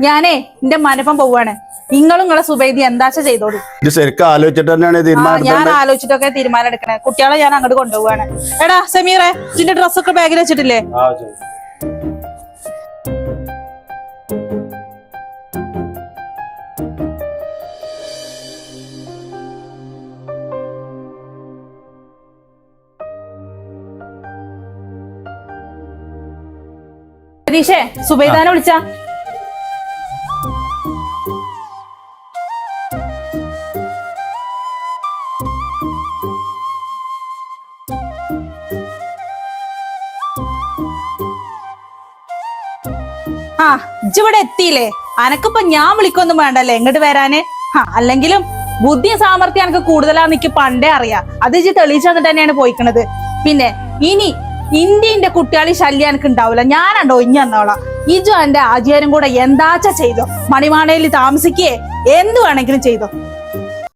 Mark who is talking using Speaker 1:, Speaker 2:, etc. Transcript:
Speaker 1: ഞാനേ എന്റെ മനപ്പം പോവാണ്. നിങ്ങളും നിങ്ങളെ സുബൈദി എന്താച്ച ചെയ്തോളൂ.
Speaker 2: ശരിക്കും ആലോചിച്ചിട്ട് തന്നെയാണ്
Speaker 1: ഞാൻ ആലോചിച്ചിട്ടൊക്കെ തീരുമാനം എടുക്കണേ. കുട്ടികളെ ഞാൻ അങ്ങോട്ട് കൊണ്ടുപോവാണ്. എടാ സമീറെ, ഇതിന്റെ ഡ്രസ്സൊക്കെ ബാഗിൽ വെച്ചിട്ടില്ലേ? പ്രതീക്ഷേ, സുബൈദാനെ വിളിച്ചാ. ഇജ്ജിവിടെ എത്തിയില്ലേ? അനക്കിപ്പോ ഞാൻ വിളിക്കൊന്നും വേണ്ടല്ലേ ഇങ്ങോട്ട് വരാന്. അല്ലെങ്കിലും ബുദ്ധിയും സാമർത്ഥ്യം എനിക്ക് കൂടുതലാന്ന് എനിക്ക് പണ്ടേ അറിയാം. അത് ഇജ്ജ് തെളിയിച്ചു തന്നിട്ട് തന്നെയാണ് പോയിക്കണത്. പിന്നെ ഇനി ഇന്ത്യന്റെ കുട്ടികളി ശല്യം എനിക്ക് ഉണ്ടാവില്ല. ഞാനുണ്ടോ ഇഞ്ഞ എന്നോളാം. ഇജു എന്റെ ആചാര്യം കൂടെ എന്താച്ചാ ചെയ്തോ. മണിമാണയിൽ താമസിക്കേ എന്ത് വേണമെങ്കിലും ചെയ്തോ.